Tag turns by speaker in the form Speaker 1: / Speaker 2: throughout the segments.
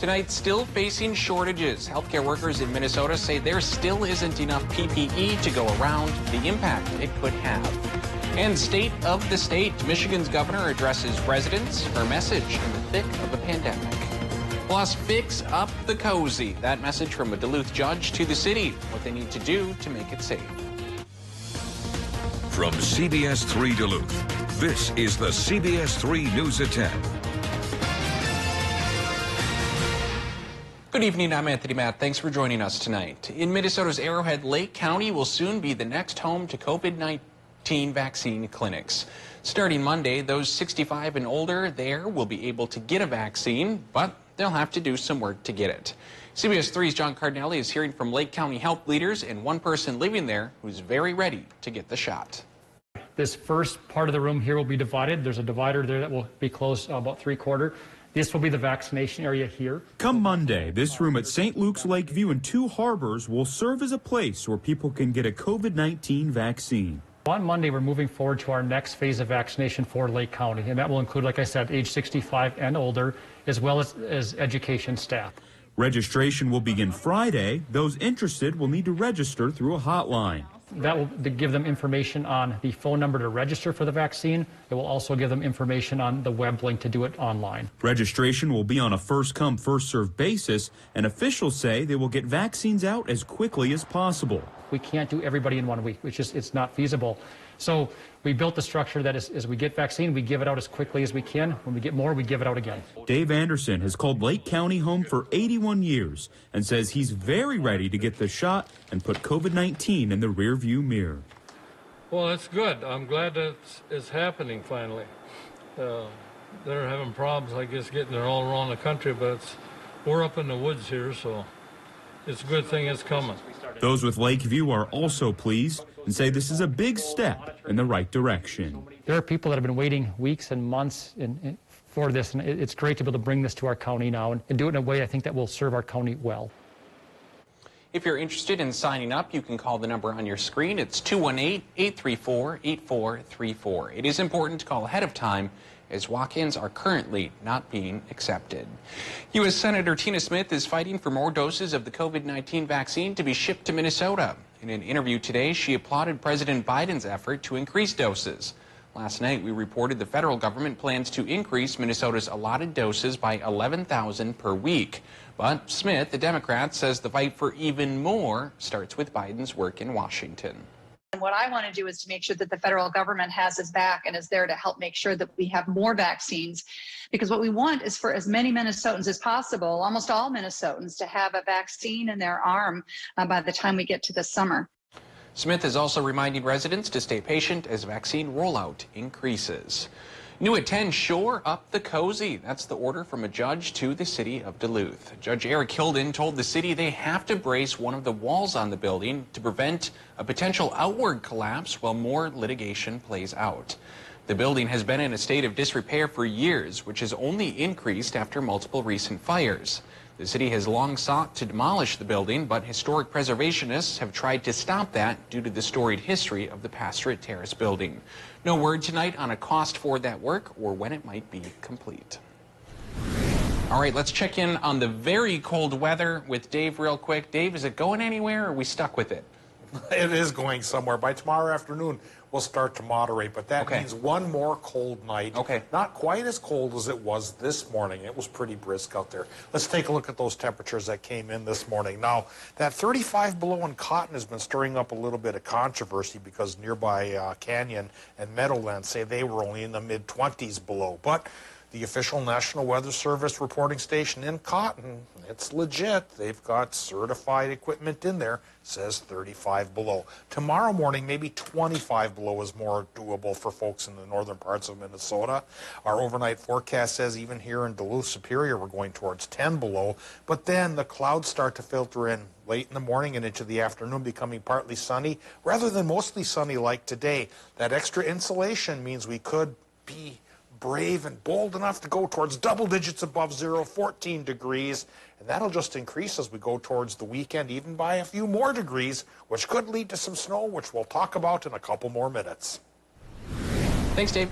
Speaker 1: Tonight, still facing shortages. Healthcare workers in Minnesota say there still isn't enough PPE to go around, the impact it could have. And state of the state, Michigan's governor addresses residents, her message in the thick of the pandemic. Plus, fix up the cozy. That message from a Duluth judge to the city, what they need to do to make it safe.
Speaker 2: From CBS3 Duluth, this is the CBS3 News at 10.
Speaker 1: Good evening, I'm Anthony Matt. Thanks for joining us tonight. In Minnesota's Arrowhead, Lake County will soon be the next home to COVID-19 vaccine clinics. Starting Monday, those 65 and older there will be able to get a vaccine, but they'll have to do some work to get it. CBS 3's John Cardinelli is hearing from Lake County health leaders and one person living there who's very ready to get the shot.
Speaker 3: This first part of the room here will be divided. There's a divider there that will be closed about 3/4. This will be the vaccination area here.
Speaker 4: Come Monday, this room at St. Luke's Lakeview and Two Harbors will serve as a place where people can get a COVID-19 vaccine.
Speaker 3: On Monday, we're moving forward to our next phase of vaccination for Lake County, and that will include, like I said, age 65 and older, as well as education staff.
Speaker 4: Registration will begin Friday. Those interested will need to register through a hotline.
Speaker 3: That will give them information on the phone number to register for the vaccine. It will also give them information on the web link to do it online.
Speaker 4: Registration will be on a first-come, first-served basis, and officials say they will get vaccines out as quickly as possible.
Speaker 3: We can't do everybody in 1 week, it's not feasible. So we built the structure that as we get vaccine, we give it out as quickly as we can. When we get more, we give it out again.
Speaker 4: Dave Anderson has called Lake County home for 81 years and says he's very ready to get the shot and put COVID-19 in the rearview mirror.
Speaker 5: Well, that's good. I'm glad that it's happening finally. They're having problems, I guess, getting it all around the country, but we're up in the woods here, so it's a good thing it's coming.
Speaker 4: Those with Lakeview are also pleased and say this is a big step in the right direction.
Speaker 3: There are people that have been waiting weeks and months for this, and it's great to be able to bring this to our county now and do it in a way I think that will serve our county well.
Speaker 1: If you're interested in signing up, you can call the number on your screen. It's 218-834-8434. It is important to call ahead of time, as walk-ins are currently not being accepted. U.S. Senator Tina Smith is fighting for more doses of the COVID-19 vaccine to be shipped to Minnesota. In an interview today, she applauded President Biden's effort to increase doses. Last night, we reported the federal government plans to increase Minnesota's allotted doses by 11,000 per week. But Smith, the Democrat, says the fight for even more starts with Biden's work in Washington.
Speaker 6: And what I want to do is to make sure that the federal government has his back and is there to help make sure that we have more vaccines, because what we want is for as many Minnesotans as possible, almost all Minnesotans, to have a vaccine in their arm by the time we get to the summer.
Speaker 1: Smith is also reminding residents to stay patient as vaccine rollout increases. New at 10, shore up the cozy. That's the order from a judge to the city of Duluth. Judge Eric Hilden told the city they have to brace one of the walls on the building to prevent a potential outward collapse while more litigation plays out. The building has been in a state of disrepair for years, which has only increased after multiple recent fires. The city has long sought to demolish the building, but historic preservationists have tried to stop that due to the storied history of the Pastorate Terrace building. No word tonight on a cost for that work or when it might be complete. All right, let's check in on the very cold weather with Dave real quick. Dave, is it going anywhere or are we stuck with it?
Speaker 7: It is going somewhere. By tomorrow afternoon, we'll start to moderate, but that means one more cold night. Not quite as cold as it was this morning. It was pretty brisk out there. Let's take a look at those temperatures that came in this morning. Now, that 35 below in Cotton has been stirring up a little bit of controversy because nearby Canyon and Meadowlands say they were only in the mid-20s below. But the official National Weather Service reporting station in Cotton, it's legit. They've got certified equipment in there, says 35 below. Tomorrow morning, maybe 25 below is more doable for folks in the northern parts of Minnesota. Our overnight forecast says even here in Duluth Superior, we're going towards 10 below. But then the clouds start to filter in late in the morning and into the afternoon, becoming partly sunny rather than mostly sunny like today. That extra insulation means we could be brave and bold enough to go towards double digits above zero, 14 degrees, and that'll just increase as we go towards the weekend, even by a few more degrees, which could lead to some snow, which we'll talk about in a couple more minutes.
Speaker 1: Thanks, Dave.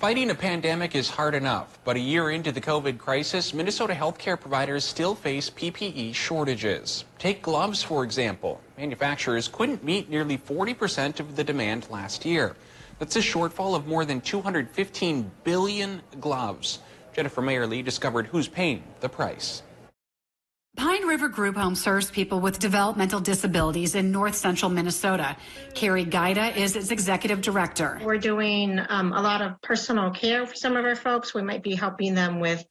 Speaker 1: Fighting a pandemic is hard enough, but a year into the COVID crisis, Minnesota healthcare providers still face PPE shortages. Take gloves, for example. Manufacturers couldn't meet nearly 40% of the demand last year. That's a shortfall of more than 215 billion gloves. Jennifer Mayerly discovered who's paying the price.
Speaker 8: Pine River Group Home serves people with developmental disabilities in north central Minnesota. Carrie Gaida is its executive director.
Speaker 9: We're doing a lot of personal care for some of our folks. We might be helping them with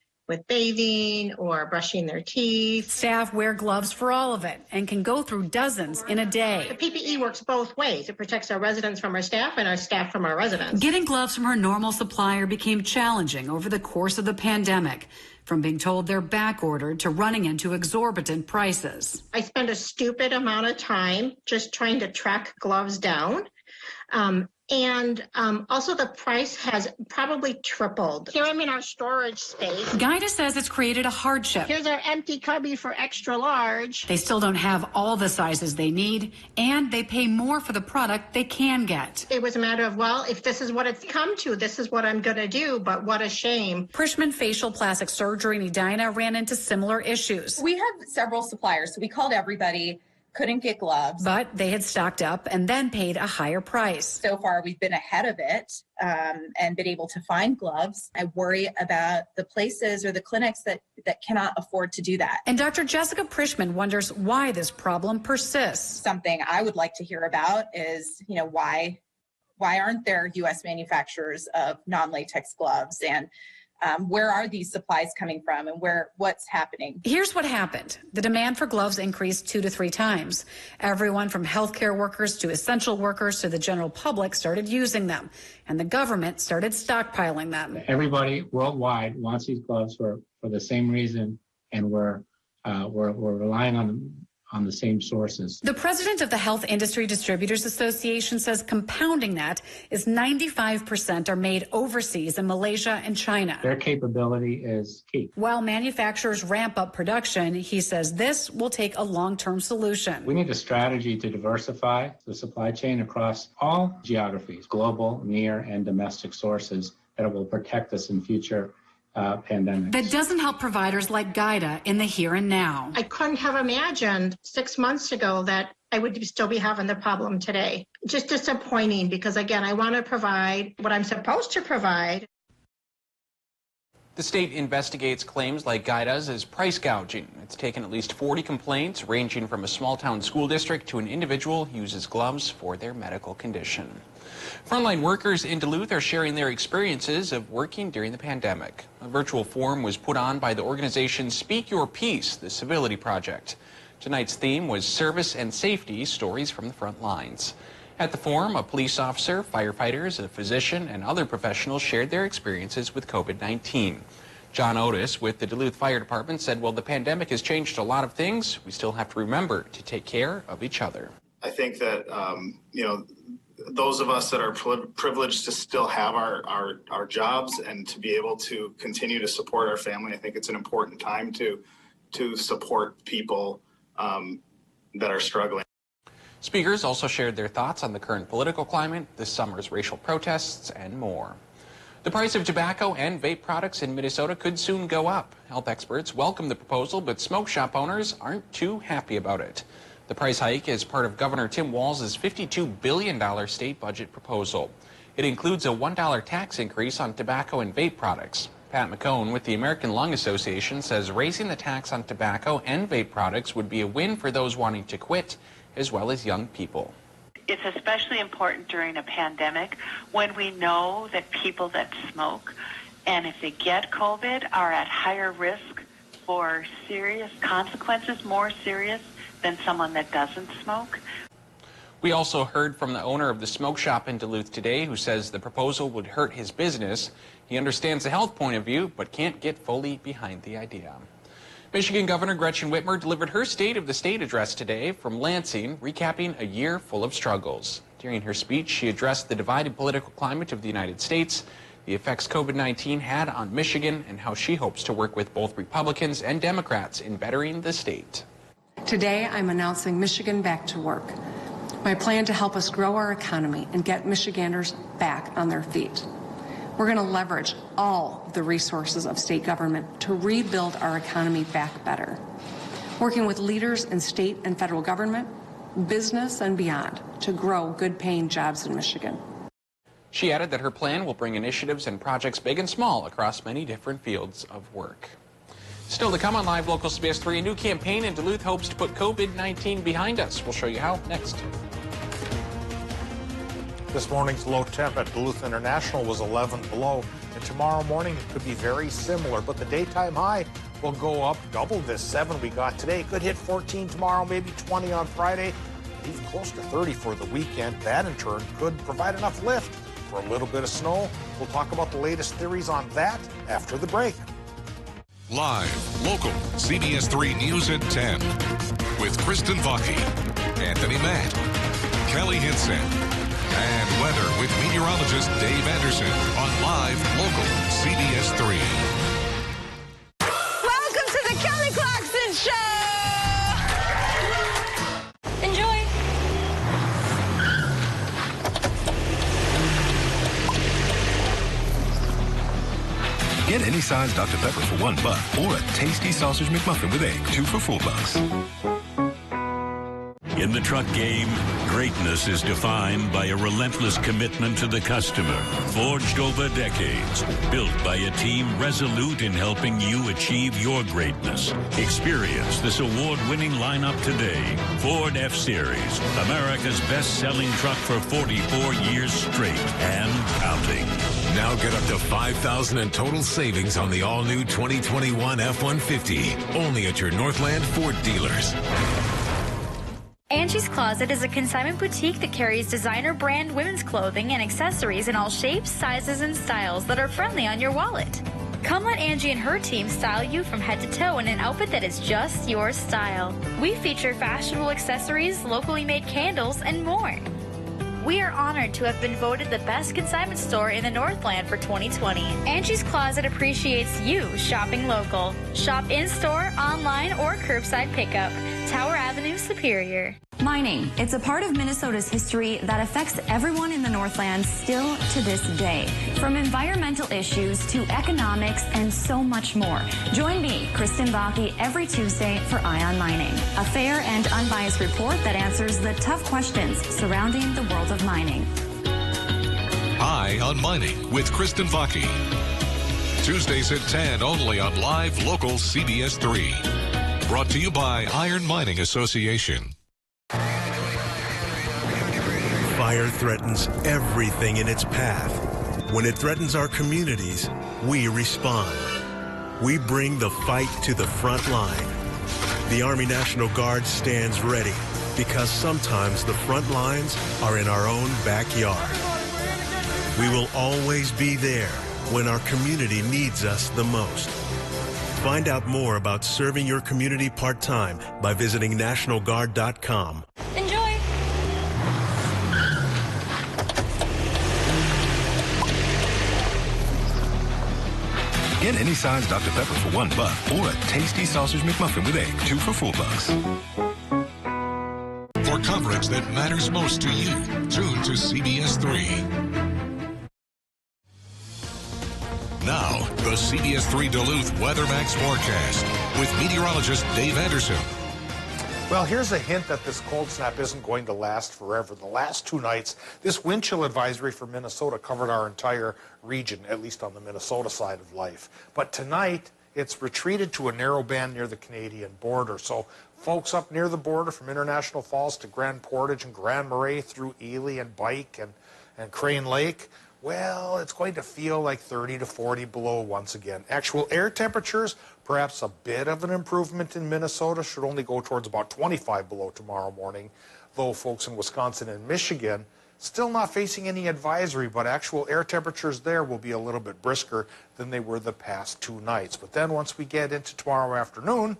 Speaker 9: bathing or brushing their teeth.
Speaker 8: Staff wear gloves for all of it and can go through dozens in a day.
Speaker 9: The PPE works both ways. It protects our residents from our staff and our staff from our residents.
Speaker 8: Getting gloves from her normal supplier became challenging over the course of the pandemic, from being told they're back ordered to running into exorbitant prices.
Speaker 9: I spend a stupid amount of time just trying to track gloves down. Also the price has probably tripled. Here I'm in our storage space.
Speaker 8: Gaida says it's created a hardship.
Speaker 9: Here's our empty cubby for extra large.
Speaker 8: They still don't have all the sizes they need, and they pay more for the product they can get.
Speaker 9: It was a matter of, well, if this is what it's come to, this is what I'm going to do, but what a shame.
Speaker 8: Prishman Facial Plastic Surgery in Edina ran into similar issues.
Speaker 10: We have several suppliers, so we called everybody. Couldn't get gloves.
Speaker 8: But they had stocked up and then paid a higher price.
Speaker 10: So far, we've been ahead of it and been able to find gloves. I worry about the places or the clinics that cannot afford to do that.
Speaker 8: And Dr. Jessica Prishman wonders why this problem persists.
Speaker 10: Something I would like to hear about is, why aren't there U.S. manufacturers of non-latex gloves, and where are these supplies coming from, and what's happening?
Speaker 8: Here's what happened. The demand for gloves increased 2 to 3 times. Everyone from healthcare workers to essential workers to the general public started using them, and the government started stockpiling them.
Speaker 11: Everybody worldwide wants these gloves for the same reason, and we're relying on the same sources.
Speaker 8: The president of the Health Industry Distributors Association says compounding that is 95% are made overseas in Malaysia and China.
Speaker 11: Their capability is key.
Speaker 8: While manufacturers ramp up production, he says this will take a long-term solution.
Speaker 11: We need a strategy to diversify the supply chain across all geographies, global, near, and domestic sources that will protect us in future pandemics.
Speaker 8: That doesn't help providers like Gaida in the here and now.
Speaker 9: I couldn't have imagined 6 months ago that I would still be having the problem today. Just disappointing because, again, I want to provide what I'm supposed to provide.
Speaker 1: The state investigates claims like Gaida's as price gouging. It's taken at least 40 complaints, ranging from a small-town school district to an individual who uses gloves for their medical condition. Frontline workers in Duluth are sharing their experiences of working during the pandemic. A virtual forum was put on by the organization Speak Your Piece, the Civility Project. Tonight's theme was Service and Safety, Stories from the Front Lines. At the forum, a police officer, firefighters, a physician, and other professionals shared their experiences with COVID-19. John Otis with the Duluth Fire Department said, while the pandemic has changed a lot of things, we still have to remember to take care of each other.
Speaker 12: I think that, those of us that are privileged to still have our jobs and to be able to continue to support our family, I think it's an important time to support people that are struggling.
Speaker 1: Speakers also shared their thoughts on the current political climate, this summer's racial protests, and more. The price of tobacco and vape products in Minnesota could soon go up. Health experts welcome the proposal, but smoke shop owners aren't too happy about it. The price hike is part of Governor Tim Walz's $52 billion state budget proposal. It includes a $1 tax increase on tobacco and vape products. Pat McCone with the American Lung Association says raising the tax on tobacco and vape products would be a win for those wanting to quit, as well as young people.
Speaker 13: It's especially important during a pandemic when we know that people that smoke and if they get COVID are at higher risk for serious consequences, more serious than someone that doesn't smoke.
Speaker 1: We also heard from the owner of the smoke shop in Duluth today who says the proposal would hurt his business. He understands the health point of view, but can't get fully behind the idea. Michigan Governor Gretchen Whitmer delivered her State of the State address today from Lansing, recapping a year full of struggles. During her speech, she addressed the divided political climate of the United States, the effects COVID-19 had on Michigan, and how she hopes to work with both Republicans and Democrats in bettering the state.
Speaker 14: Today, I'm announcing Michigan Back to Work, my plan to help us grow our economy and get Michiganders back on their feet. We're going to leverage all of the resources of state government to rebuild our economy back better, working with leaders in state and federal government, business, and beyond to grow good-paying jobs in Michigan.
Speaker 1: She added that her plan will bring initiatives and projects big and small across many different fields of work. Still to come on Live Local CBS 3, a new campaign in Duluth hopes to put COVID-19 behind us. We'll show you how next.
Speaker 7: This morning's low temp at Duluth International was 11 below, and tomorrow morning it could be very similar, but the daytime high will go up double this 7 we got today. Could hit 14 tomorrow, maybe 20 on Friday, even close to 30 for the weekend. That in turn could provide enough lift for a little bit of snow. We'll talk about the latest theories on that after the break.
Speaker 2: Live, local, CBS 3 News at 10 with Kristen Vaki, Anthony Matt, Kelly Hinson, and weather with meteorologist Dave Anderson on Live, local, CBS 3.
Speaker 15: Welcome to the Kelly Clarkson Show! Enjoy!
Speaker 16: Get any size Dr. Pepper for $1 or a tasty sausage McMuffin with egg, 2 for $4.
Speaker 17: In the truck game, greatness is defined by a relentless commitment to the customer, forged over decades, built by a team resolute in helping you achieve your greatness. Experience this award-winning lineup today. Ford F-Series, America's best-selling truck for 44 years straight and counting.
Speaker 18: Now get up to $5,000 in total savings on the all-new 2021 F-150, only at your Northland Ford dealers.
Speaker 19: Angie's Closet is a consignment boutique that carries designer brand women's clothing and accessories in all shapes, sizes, and styles that are friendly on your wallet. Come let Angie and her team style you from head to toe in an outfit that is just your style. We feature fashionable accessories, locally made candles, and more. We are honored to have been voted the best consignment store in the Northland for 2020. Angie's Closet appreciates you shopping local. Shop in-store, online, or curbside pickup. Tower Avenue, Superior.
Speaker 20: Mining. It's a part of Minnesota's history that affects everyone in the Northland still to this day. From environmental issues to economics and so much more. Join me, Kristen Vaki, every Tuesday for Eye on Mining, a fair and unbiased report that answers the tough questions surrounding the world of mining.
Speaker 2: Eye on Mining with Kristen Vaki. Tuesdays at 10 only on Live Local CBS 3. Brought to you by Iron Mining Association.
Speaker 21: Fire threatens everything in its path. When it threatens our communities, we respond. We bring the fight to the front line. The Army National Guard stands ready because sometimes the front lines are in our own backyard. We will always be there when our community needs us the most. Find out more about serving your community part-time by visiting NationalGuard.com.
Speaker 19: Enjoy!
Speaker 16: Get any size Dr. Pepper for $1 or a tasty sausage McMuffin with egg, 2 for $4.
Speaker 2: For coverage that matters most to you, tune to CBS 3. Now, the CBS 3 Duluth Weather Max forecast with meteorologist Dave Anderson.
Speaker 7: Well, here's a hint that this cold snap isn't going to last forever. The last 2 nights, this wind chill advisory for Minnesota covered our entire region, at least on the Minnesota side of life. But tonight, it's retreated to a narrow band near the Canadian border. So folks up near the border from International Falls to Grand Portage and Grand Marais through Ely and Bike and Crane Lake, well, it's going to feel like 30 to 40 below once again. Actual air temperatures, perhaps a bit of an improvement in Minnesota, should only go towards about 25 below tomorrow morning, though folks in Wisconsin and Michigan still not facing any advisory, but actual air temperatures there will be a little bit brisker than they were the past 2 nights. But then once we get into tomorrow afternoon,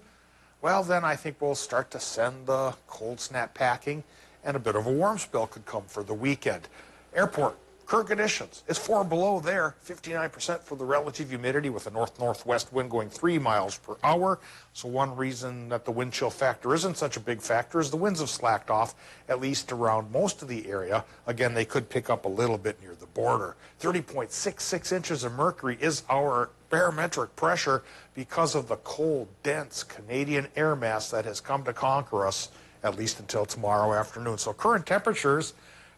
Speaker 7: well, then I think we'll start to send the cold snap packing, and a bit of a warm spell could come for the weekend. Airport Current conditions, it's 4 below there, 59% for the relative humidity with a north-northwest wind going 3 miles per hour. So one reason that the wind chill factor isn't such a big factor is the winds have slacked off, at least around most of the area. Again, they could pick up a little bit near the border. 30.66 inches of mercury is our barometric pressure because of the cold, dense Canadian air mass that has come to conquer us, at least until tomorrow afternoon. So current temperatures,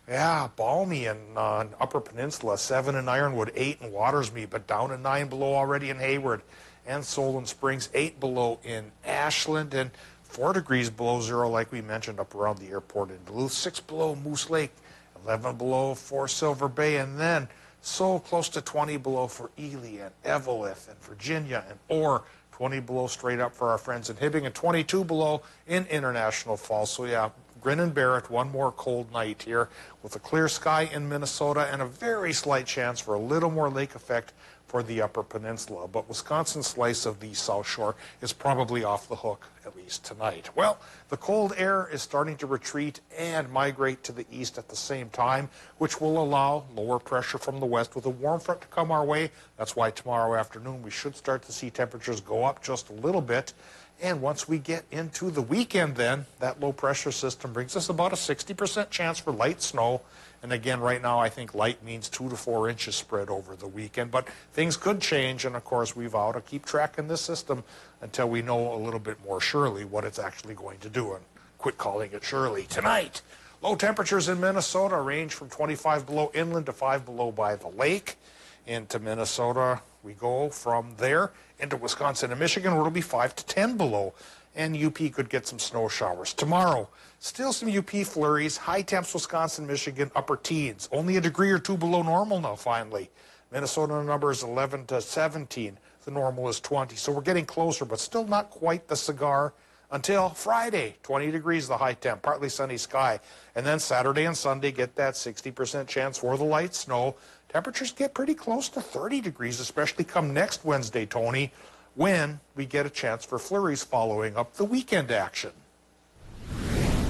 Speaker 7: yeah, balmy in Upper Peninsula, 7 in Ironwood, 8 in Watersmead, but down to 9 below already in Hayward and Solon Springs, 8 below in Ashland, and 4 degrees below zero, like we mentioned, up around the airport in Duluth, 6 below Moose Lake, 11 below for Silver Bay, and then so close to 20 below for Ely and Eveleth and Virginia and Orr, 20 below straight up for our friends in Hibbing, and 22 below in International Falls. So yeah, grin and bear it, one more cold night here with a clear sky in Minnesota and a very slight chance for a little more lake effect for the Upper Peninsula. But Wisconsin's slice of the South Shore is probably off the hook, at least tonight. Well, the cold air is starting to retreat and migrate to the east at the same time, which will allow lower pressure from the west with a warm front to come our way. That's why tomorrow afternoon we should start to see temperatures go up just a little bit. And once we get into the weekend then, that low pressure system brings us about a 60% chance for light snow. And again, right now, I think light means 2 to 4 inches spread over the weekend. But things could change, and of course, we vow to keep tracking this system until we know a little bit more surely what it's actually going to do, and quit calling it surely. Tonight, low temperatures in Minnesota range from 25 below inland to 5 below by the lake. Into Minnesota, we go from there into Wisconsin and Michigan, where it'll be 5 to 10 below. And UP could get some snow showers. Tomorrow, still some UP flurries. High temps, Wisconsin, Michigan, upper teens. Only a degree or 2 below normal now, finally. Minnesota number is 11 to 17. The normal is 20. So we're getting closer, but still not quite the cigar until Friday. 20 degrees the high temp, partly sunny sky. And then Saturday and Sunday get that 60% chance for the light snow. Temperatures get pretty close to 30 degrees, especially come next Wednesday, Tony, when we get a chance for flurries following up the weekend action.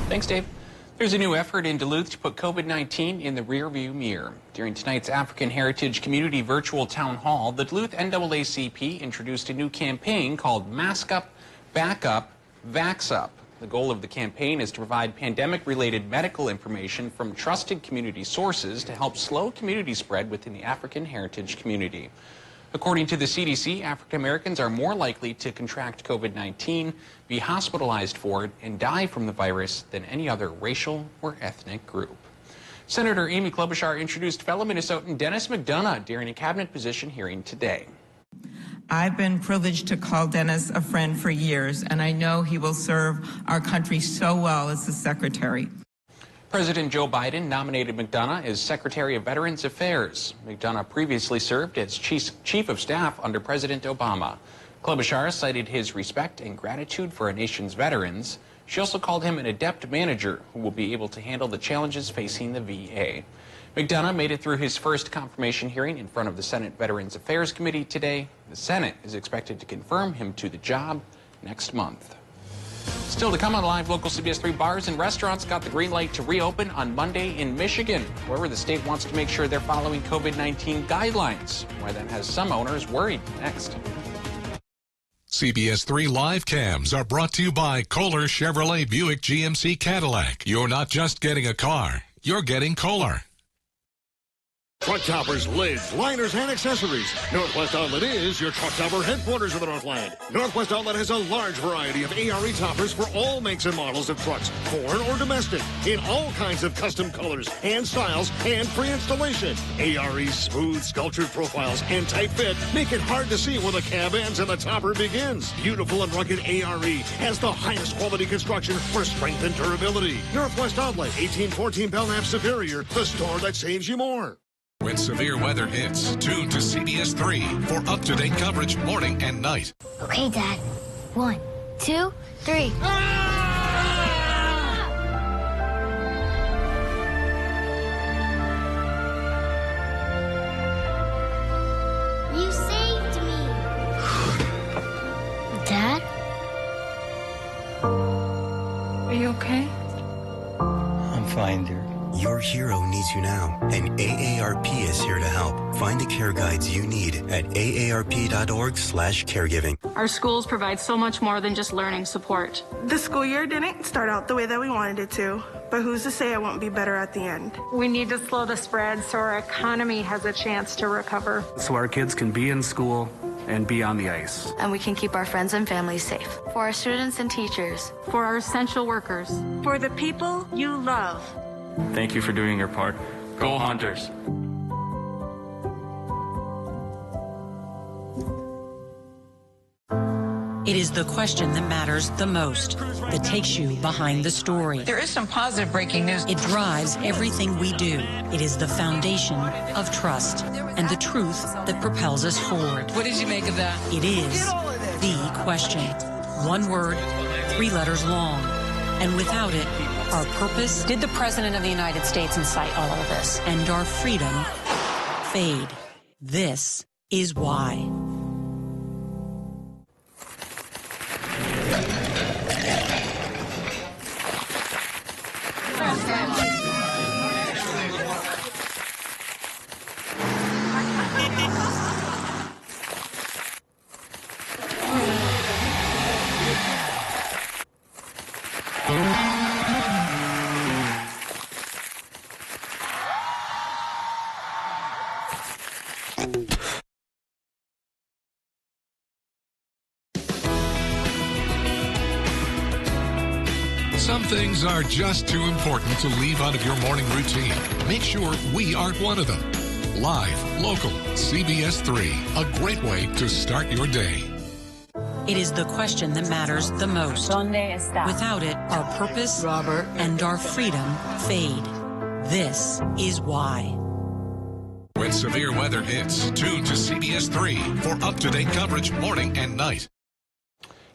Speaker 1: Thanks, Dave. There's a new effort in Duluth to put COVID-19 in the rearview mirror. During tonight's African Heritage Community Virtual Town Hall, the Duluth NAACP introduced a new campaign called Mask Up, Back Up, Vax Up. The goal of the campaign is to provide pandemic-related medical information from trusted community sources to help slow community spread within the African heritage community. According to the CDC, African Americans are more likely to contract COVID-19, be hospitalized for it, and die from the virus than any other racial or ethnic group. Senator Amy Klobuchar introduced fellow Minnesotan Dennis McDonough during a cabinet position hearing today.
Speaker 5: I've been privileged to call Dennis a friend for years, and I know he will serve our country so well as the secretary.
Speaker 1: President Joe Biden nominated McDonough as Secretary of Veterans Affairs. McDonough previously served as Chief of Staff under President Obama. Klobuchar cited his respect and gratitude for our nation's veterans. She also called him an adept manager who will be able to handle the challenges facing the VA. McDonough made it through his first confirmation hearing in front of the Senate Veterans Affairs Committee today. The Senate is expected to confirm him to the job next month. Still to come on Live, local CBS3 bars and restaurants got the green light to reopen on Monday in Michigan. However, the state wants to make sure they're following COVID-19 guidelines. Why that has some owners worried. Next.
Speaker 2: CBS3 live cams are brought to you by Kohler Chevrolet Buick GMC Cadillac. You're not just getting a car, you're getting Kohler.
Speaker 22: Truck toppers, lids, liners, and accessories. Northwest Outlet is your truck topper headquarters of the Northland. Northwest Outlet has a large variety of ARE toppers for all makes and models of trucks, foreign or domestic, in all kinds of custom colors and styles and free installation. ARE's smooth, sculptured profiles and tight fit make it hard to see where the cab ends and the topper begins. Beautiful and rugged ARE has the highest quality construction for strength and durability. Northwest Outlet, 1814 Belknap Superior, the store that saves you more.
Speaker 2: When severe weather hits, tune to CBS3 for up-to-date coverage morning and night.
Speaker 23: Okay, Dad. 1, 2, 3. You saved me. Dad?
Speaker 24: Are you okay?
Speaker 25: I'm fine, dear.
Speaker 3: Your hero needs you now, and AARP is here to help. Find the care guides you need at aarp.org/caregiving.
Speaker 4: Our schools provide so much more than just learning support.
Speaker 6: The school year didn't start out the way that we wanted it to, but who's to say it won't be better at the end?
Speaker 24: We need to slow the spread so our economy has a chance to recover.
Speaker 25: So our kids can be in school and be on the ice.
Speaker 26: And we can keep our friends and families safe. For our students and teachers.
Speaker 4: For our essential workers.
Speaker 6: For the people you love.
Speaker 25: Thank you for doing your part. Go Hunters!
Speaker 27: It is the question that matters the most, that takes you behind the story.
Speaker 5: There is some positive breaking news.
Speaker 27: It drives everything we do. It is the foundation of trust and the truth that propels us forward.
Speaker 5: What did you make of that?
Speaker 27: It is the question. One word, 3 letters long. And without it, our purpose...
Speaker 14: Did the President of the United States incite all of this?
Speaker 27: And our freedom fade. This is why.
Speaker 2: Some things are just too important to leave out of your morning routine. Make sure we aren't one of them. Live, local, CBS3, a great way to start your day.
Speaker 27: It is the question that matters the most. Without it, our purpose, and our freedom fade. This is why.
Speaker 2: When severe weather hits, tune to CBS3 for up-to-date coverage morning and night.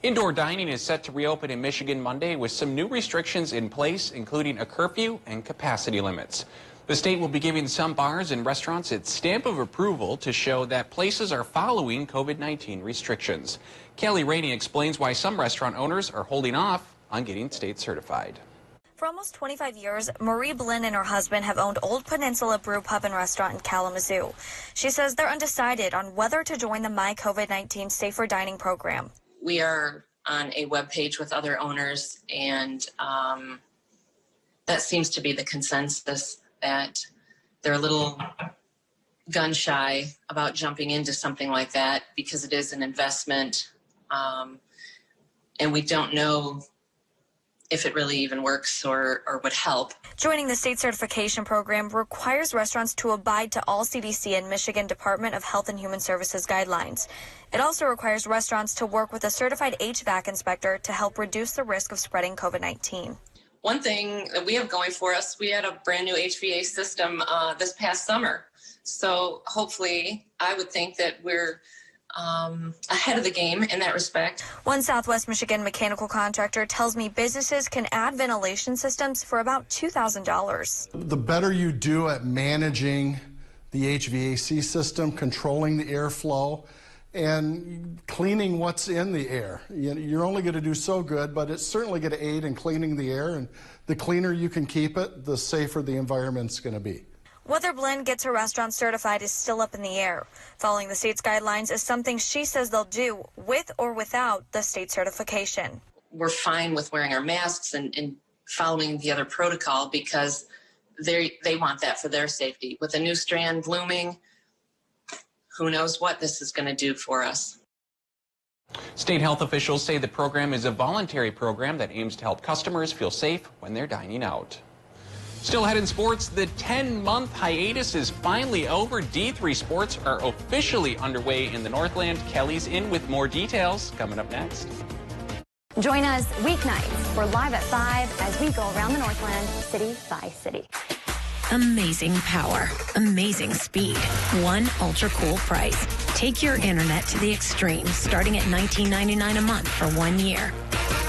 Speaker 1: Indoor dining is set to reopen in Michigan Monday with some new restrictions in place, including a curfew and capacity limits. The state will be giving some bars and restaurants its stamp of approval to show that places are following COVID-19 restrictions. Kelly Rainey explains why some restaurant owners are holding off on getting state certified.
Speaker 28: For almost 25 years, Marie Blinn and her husband have owned Old Peninsula Brew Pub and Restaurant in Kalamazoo. She says they're undecided on whether to join the My COVID-19 Safer Dining program.
Speaker 29: We are on a web page with other owners, and that seems to be the consensus, that they're a little gun shy about jumping into something like that because it is an investment, and we don't know if it really even works or would help.
Speaker 28: Joining the state certification program requires restaurants to abide to all CDC and Michigan Department of Health and Human Services guidelines. It also requires restaurants to work with a certified HVAC inspector to help reduce the risk of spreading COVID-19.
Speaker 29: One thing that we have going for us, we had a brand new HVAC system this past summer. So hopefully, I would think that we're ahead of the game in that respect.
Speaker 28: One Southwest Michigan mechanical contractor tells me businesses can add ventilation systems for about $2,000.
Speaker 30: The better you do at managing the HVAC system, controlling the airflow, and cleaning what's in the air. You're only going to do so good, but it's certainly going to aid in cleaning the air, and the cleaner you can keep it, the safer the environment's going to be.
Speaker 28: Whether Blinn gets her restaurant certified is still up in the air. Following the state's guidelines is something she says they'll do with or without the state certification.
Speaker 29: We're fine with wearing our masks and following the other protocol because they want that for their safety. With a new strand looming, who knows what this is going to do for us.
Speaker 1: State health officials say the program is a voluntary program that aims to help customers feel safe when they're dining out. Still ahead in sports, the 10-month hiatus is finally over. D3 sports are officially underway in the Northland. Kelly's in with more details coming up next.
Speaker 20: Join us weeknights. We're live at 5 as we go around the Northland city by city.
Speaker 31: Amazing power, amazing speed, one ultra cool price. Take your internet to the extreme, starting at $19.99 a month for 1 year.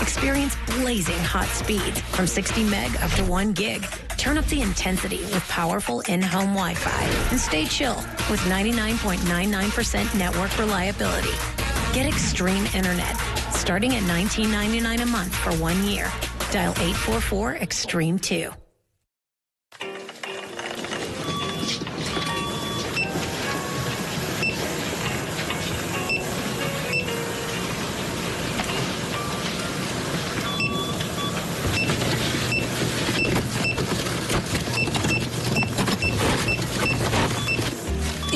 Speaker 31: Experience blazing hot speeds from 60 meg up to 1 gig. Turn up the intensity with powerful in-home Wi-Fi and stay chill with 99.99% network reliability. Get extreme internet starting at $19.99 a month for 1 year. Dial 844-EXTREME2.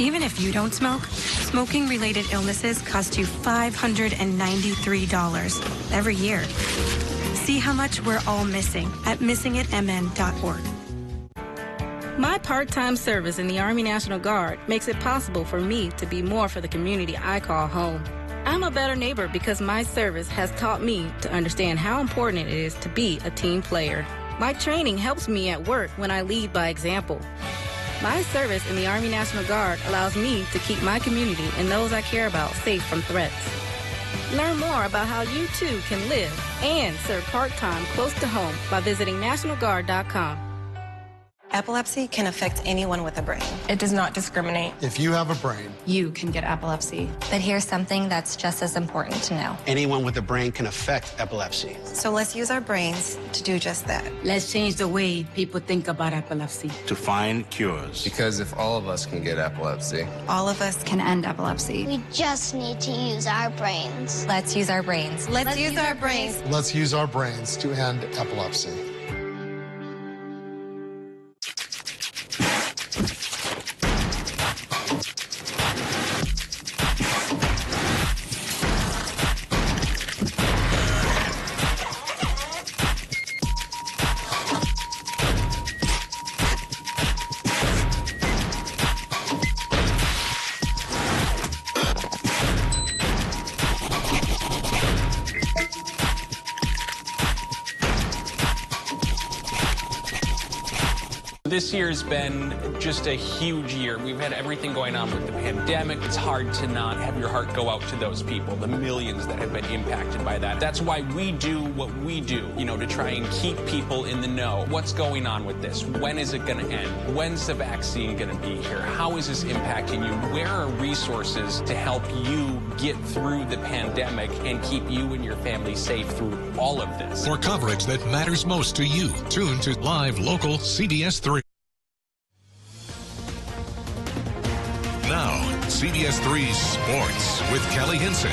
Speaker 31: Even if you don't smoke, smoking-related illnesses cost you $593 every year. See how much we're all missing at missingitmn.org.
Speaker 8: My part-time service in the Army National Guard makes it possible for me to be more for the community I call home. I'm a better neighbor because my service has taught me to understand how important it is to be a team player. My training helps me at work when I lead by example. My service in the Army National Guard allows me to keep my community and those I care about safe from threats. Learn more about how you too can live and serve part-time close to home by visiting NationalGuard.com.
Speaker 9: Epilepsy can affect anyone with a brain.
Speaker 10: It does not discriminate.
Speaker 30: If you have a brain,
Speaker 10: you can get epilepsy.
Speaker 23: But here's something that's just as important to know.
Speaker 11: Anyone with a brain can affect epilepsy.
Speaker 9: So let's use our brains to do just that.
Speaker 12: Let's change the way people think about epilepsy.
Speaker 13: To find cures.
Speaker 15: Because if all of us can get epilepsy,
Speaker 9: all of us can end epilepsy.
Speaker 23: We just need to use our brains.
Speaker 9: Let's use our brains.
Speaker 23: Let's use our brains.
Speaker 30: Let's use our brains to end epilepsy.
Speaker 1: This year's been just a huge year. We've had everything going on with the pandemic. It's hard to not have your heart go out to those people, the millions that have been impacted by that. That's why we do what we do, to try and keep people in the know. What's going on with this? When is it going to end? When's the vaccine going to be here? How is this impacting you? Where are resources to help you get through the pandemic and keep you and your family safe through all of this?
Speaker 2: For coverage that matters most to you, tune to Live Local CBS3. Now, CBS3 Sports with Kelly Hinson.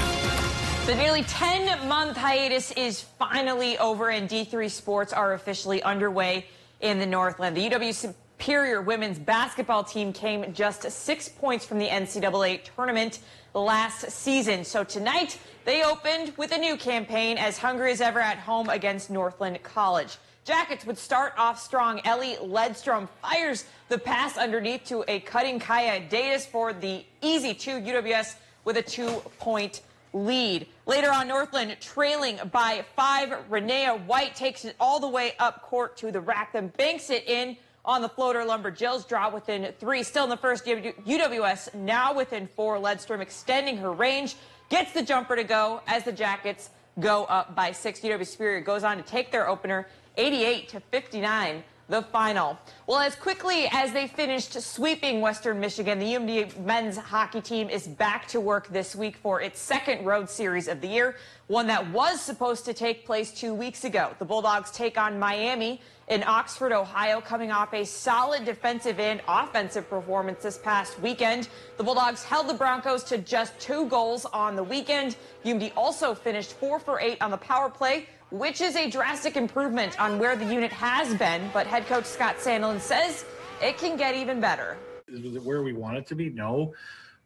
Speaker 17: The nearly 10-month hiatus is finally over, and D3 sports are officially underway in the Northland. The UW Superior women's basketball team came just 6 points from the NCAA tournament last season. So tonight, they opened with a new campaign, as hungry as ever at home against Northland College. Jackets would start off strong. Ellie Ledstrom fires the pass underneath to a cutting Kaya Davis for the easy 2. UWS with a 2-point lead. Later on, Northland trailing by 5. Renea White takes it all the way up court to the rack, then banks it in on the floater. Lumberjills draw within 3. Still in the first, UWS now within 4. Ledstrom extending her range, gets the jumper to go as the Jackets go up by 6. UW Superior goes on to take their opener 88-59, the final. Well, as quickly as they finished sweeping Western Michigan, the UMD men's hockey team is back to work this week for its second road series of the year, one that was supposed to take place 2 weeks ago. The Bulldogs take on Miami in Oxford, Ohio, coming off a solid defensive and offensive performance this past weekend. The Bulldogs held the Broncos to just 2 goals on the weekend. UMD also finished 4 for 8 on the power play, which is a drastic improvement on where the unit has been, but head coach Scott Sandelin says it can get even better.
Speaker 18: Is it where we want it to be? No.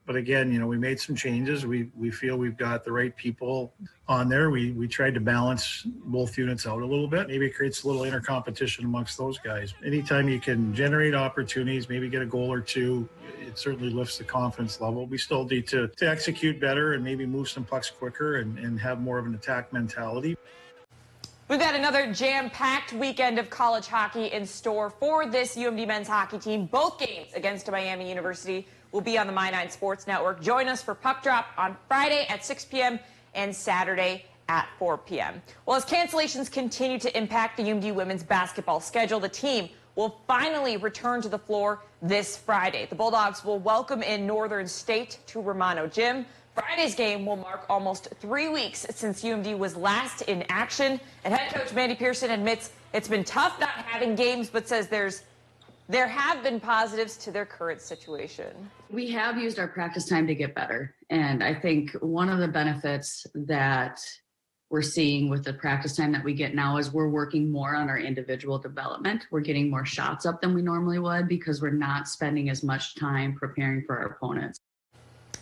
Speaker 18: But again, we made some changes. We feel we've got the right people on there. We tried to balance both units out a little bit. Maybe it creates a little inner competition amongst those guys. Anytime you can generate opportunities, maybe get a goal or two, it certainly lifts the confidence level. We still need to execute better and maybe move some pucks quicker and have more of an attack mentality.
Speaker 17: We've got another jam-packed weekend of college hockey in store for this UMD men's hockey team. Both games against Miami University will be on the My9 Sports Network. Join us for Puck Drop on Friday at 6 p.m. and Saturday at 4 p.m. Well, as cancellations continue to impact the UMD women's basketball schedule, the team will finally return to the floor this Friday. The Bulldogs will welcome in Northern State to Romano Gym. Friday's game will mark almost 3 weeks since UMD was last in action. And head coach Mandy Pearson admits it's been tough not having games, but says there have been positives to their current situation.
Speaker 19: We have used our practice time to get better. And I think one of the benefits that
Speaker 3: we're seeing with the practice time that we get now is we're working more on our individual development. We're getting more shots up than we normally would because we're not spending as much time preparing for our opponents.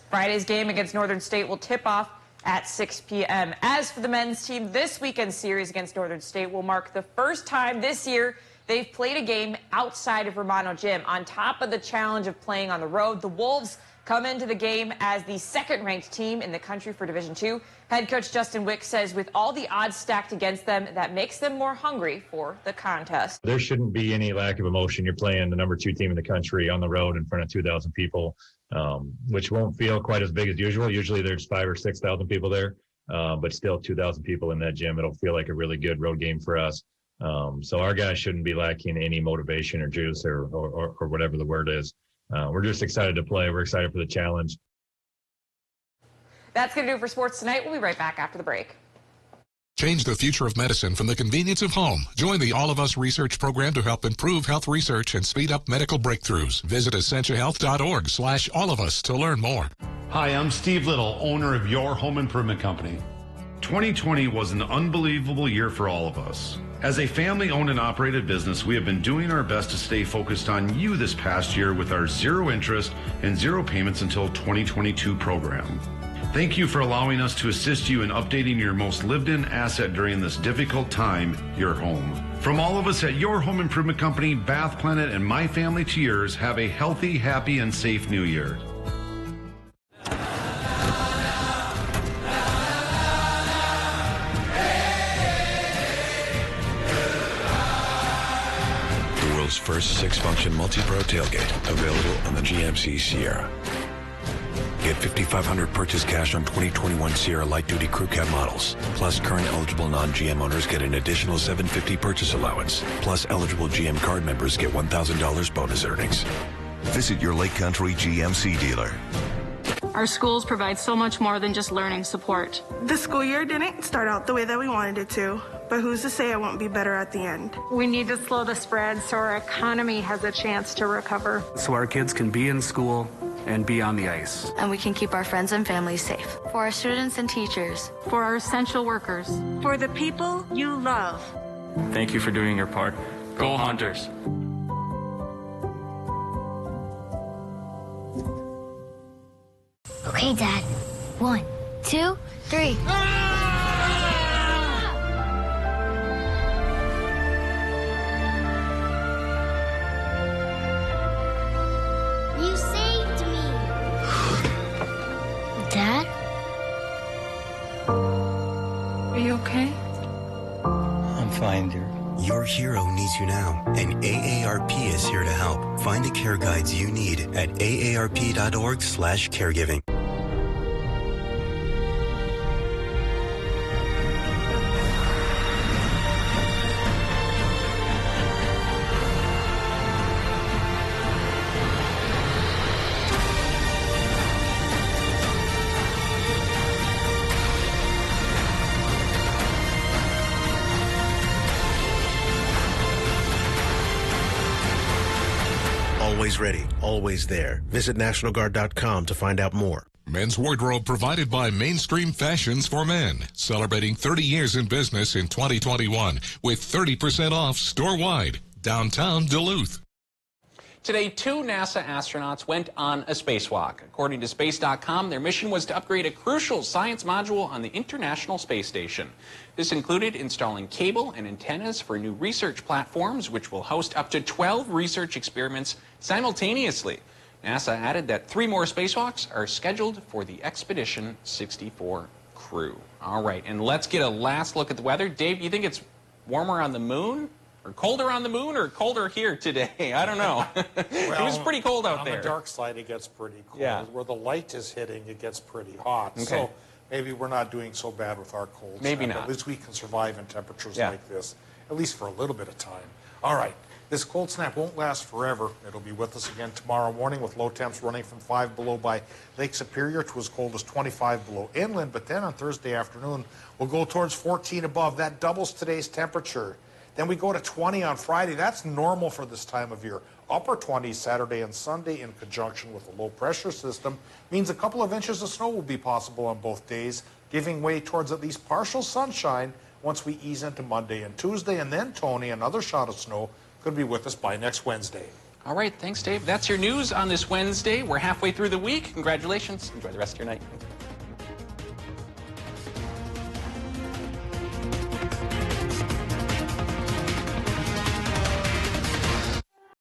Speaker 17: Friday's game against Northern State will tip off at 6 p.m. As for the men's team, this weekend's series against Northern State will mark the first time this year they've played a game outside of Romano Gym. On top of the challenge of playing on the road, the Wolves come into the game as the second-ranked team in the country for Division II. Head coach Justin Wick says with all the odds stacked against them, that makes them more hungry for the contest.
Speaker 4: There shouldn't be any lack of emotion. You're playing the number 2 team in the country on the road in front of 2,000 people, which won't feel quite as big as usual. Usually there's 5,000 or 6,000 people there, but still 2,000 people in that gym. It'll feel like a really good road game for us. So our guys shouldn't be lacking any motivation or juice or whatever the word is. We're just excited to play. We're excited for the challenge.
Speaker 17: That's going to do it for sports tonight. We'll be right back after the break.
Speaker 2: Change the future of medicine from the convenience of home. Join the All of Us research program to help improve health research and speed up medical breakthroughs. Visit essentialhealth.org/allofus to learn more.
Speaker 6: Hi, I'm Steve Little, owner of Your Home Improvement Company. 2020 was an unbelievable year for all of us. As a family-owned and operated business, we have been doing our best to stay focused on you this past year with our zero interest and zero payments until 2022 program. Thank you for allowing us to assist you in updating your most lived-in asset during this difficult time, your home. From all of us at Your Home Improvement Company, Bath Planet, and my family to yours, have a healthy, happy, and safe new year.
Speaker 7: The world's first 6-function multi-pro tailgate, available on the GMC Sierra. Get $5,500 purchase cash on 2021 Sierra Light Duty Crew Cab models. Plus, current eligible non-GM owners get an additional $750 purchase allowance. Plus, eligible GM card members get $1,000 bonus earnings.
Speaker 13: Visit your Lake Country GMC dealer.
Speaker 8: Our schools provide so much more than just learning support.
Speaker 16: The school year didn't start out the way that we wanted it to, but who's to say it won't be better at the end?
Speaker 19: We need to slow the spread so our economy has a chance to recover.
Speaker 25: So our kids can be in school and be on the ice.
Speaker 28: And we can keep our friends and families safe. For our students and teachers.
Speaker 8: For our essential workers.
Speaker 16: For the people you love.
Speaker 25: Thank you for doing your part. Go Hunters!
Speaker 23: Okay, Dad. 1, 2, 3. You saved me. Dad?
Speaker 19: Are you okay?
Speaker 21: I'm fine, dear.
Speaker 22: Your hero needs you now, and AARP is here to help. Find the care guides you need at aarp.org/caregiving.
Speaker 24: Always ready, always there. Visit NationalGuard.com to find out more.
Speaker 2: Men's wardrobe provided by Mainstream Fashions for Men, celebrating 30 years in business in 2021 with 30% off store-wide, downtown Duluth.
Speaker 1: Today, 2 NASA astronauts went on a spacewalk. According to Space.com, their mission was to upgrade a crucial science module on the International Space Station. This included installing cable and antennas for new research platforms, which will host up to 12 research experiments simultaneously. NASA added that 3 more spacewalks are scheduled for the Expedition 64 crew. All right, and let's get a last look at the weather. Dave, do you think it's warmer on the moon? Or colder on the moon, or colder here today? I don't know. It was pretty cold out there.
Speaker 26: On the dark side, it gets pretty cold.
Speaker 1: Yeah.
Speaker 26: Where the light is hitting, it gets pretty hot.
Speaker 1: Okay.
Speaker 26: So maybe we're not doing so bad with our cold snap.
Speaker 1: Maybe not.
Speaker 26: At least we can survive in temperatures like this, at least for a little bit of time. All right. This cold snap won't last forever. It'll be with us again tomorrow morning with low temps running from 5 below by Lake Superior to as cold as 25 below inland. But then on Thursday afternoon, we'll go towards 14 above. That doubles today's temperature. Then we go to 20 on Friday. That's normal for this time of year. Upper 20s Saturday and Sunday in conjunction with a low pressure system means a couple of inches of snow will be possible on both days. giving way towards at least partial sunshine once we ease into Monday and Tuesday. And then, Tony, another shot of snow could be with us by next Wednesday.
Speaker 1: All right, thanks, Dave. That's your news on this Wednesday. We're halfway through the week. Congratulations. Enjoy the rest of your night.